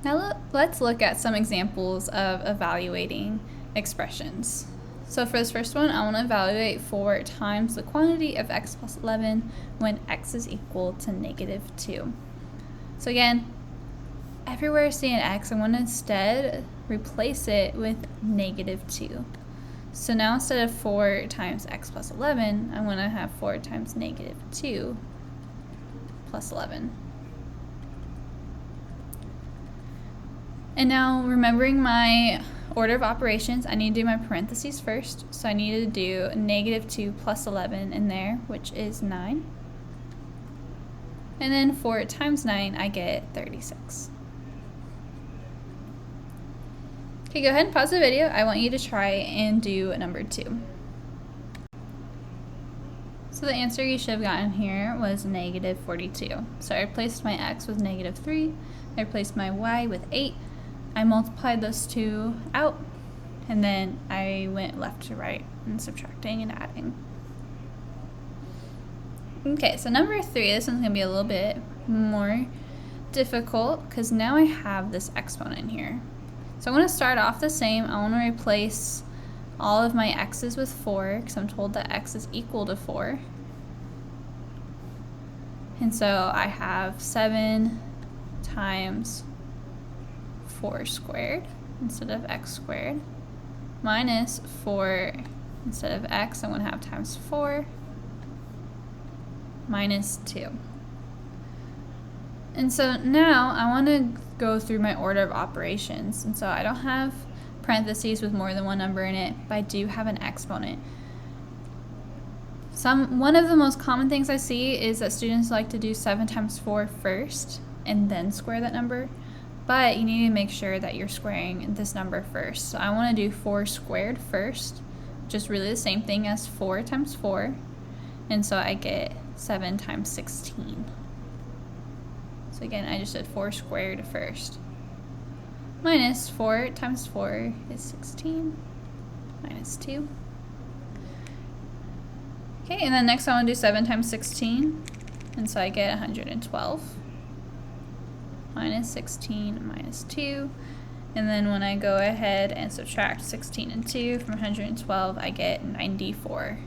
Now let's look at some examples of evaluating expressions. So for this first one, I want to evaluate 4 times the quantity of x plus 11 when x is equal to negative 2. So again, everywhere I see an x, I want to instead replace it with negative 2. So now instead of 4 times x plus 11, I want to have 4 times negative 2 plus 11. And now, remembering my order of operations, I need to do my parentheses first. So I need to do negative 2 plus 11 in there, which is 9. And then 4 times 9, I get 36. Okay, go ahead and pause the video. I want you to try and do number 2. So the answer you should have gotten here was negative 42. So I replaced my x with negative 3. I replaced my y with 8. I multiplied those two out, and then I went left to right and subtracting and adding. Okay, so number 3, this one's going to be a little bit more difficult because now I have this exponent here. So I'm going to start off the same. I want to replace all of my x's with 4 because I'm told that x is equal to 4. And so I have 7 times 4 squared instead of x squared minus 4 instead of x, I'm going to have times 4 minus 2. And so now I want to go through my order of operations. And so I don't have parentheses with more than one number in it, but I do have an exponent. One of the most common things I see is that students like to do 7 times 4 first and then square that number. But you need to make sure that you're squaring this number first. So I want to do 4 squared first, which is really the same thing as 4 times 4. And so I get 7 times 16. So again, I just did 4 squared first. Minus 4 times 4 is 16. Minus 2. Okay, and then next I want to do 7 times 16. And so I get 112. Minus 16 minus 2, and then when I go ahead and subtract 16 and 2 from 112, I get 94.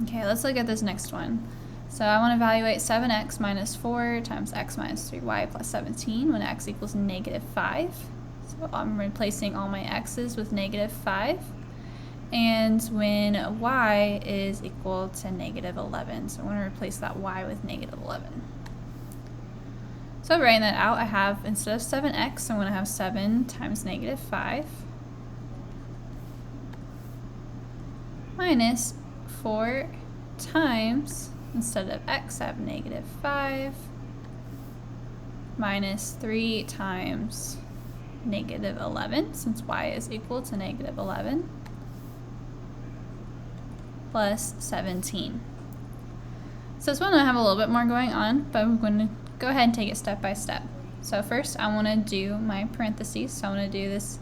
Okay, let's look at this next one. So I want to evaluate 7x minus 4 times x minus 3y plus 17 when x equals negative 5. So I'm replacing all my x's with negative 5. And when y is equal to negative 11. So I'm going to replace that y with negative 11. So writing that out, I have, instead of 7x, I'm going to have 7 times negative 5 minus 4 times, instead of x, I have negative 5 minus 3 times negative 11, since y is equal to negative 11. Plus 17. So this one I have a little bit more going on, but I'm going to go ahead and take it step by step. So first I want to do my parentheses. So I want to do this,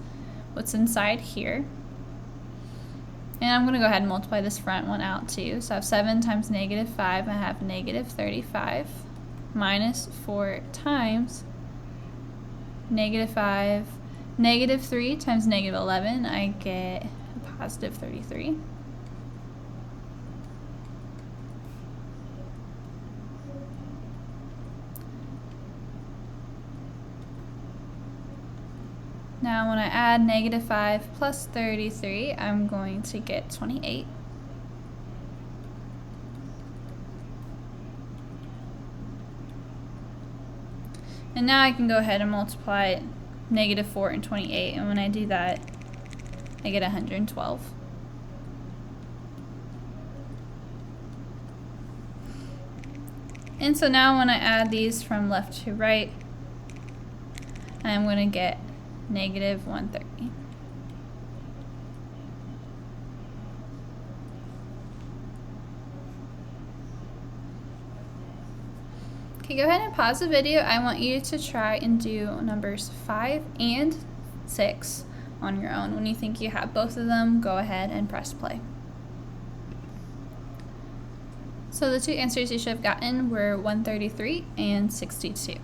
what's inside here. And I'm going to go ahead and multiply this front one out too. So I have 7 times negative 5, I have negative 35 minus 4 times negative 5. Negative 3 times negative 11, I get a positive 33. Now when I add negative 5 plus 33, I'm going to get 28. And now I can go ahead and multiply negative 4 and 28, and when I do that, I get 112. And so now when I add these from left to right, I'm going to get negative 130. Okay, go ahead and pause the video. I want you to try and do numbers 5 and 6 on your own. When you think you have both of them, go ahead and press play. So So the two answers you should have gotten were 133 and 62.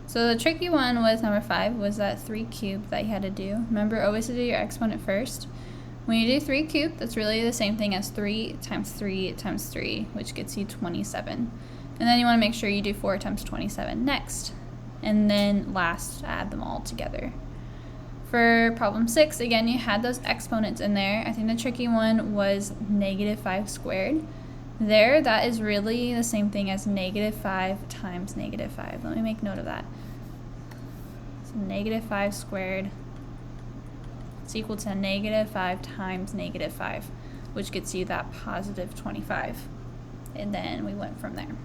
So the tricky one was number 5, was that 3 cubed that you had to do. Remember always to do your exponent first. When you do 3 cubed, that's really the same thing as 3 times 3 times 3, which gets you 27. And then you want to make sure you do 4 times 27 next. And then last, add them all together. For problem 6, again, you had those exponents in there. I think the tricky one was negative 5 squared. There, that is really the same thing as negative 5 times negative 5. Let me make note of that. So negative 5 squared is equal to negative 5 times negative 5, which gets you that positive 25. And then we went from there.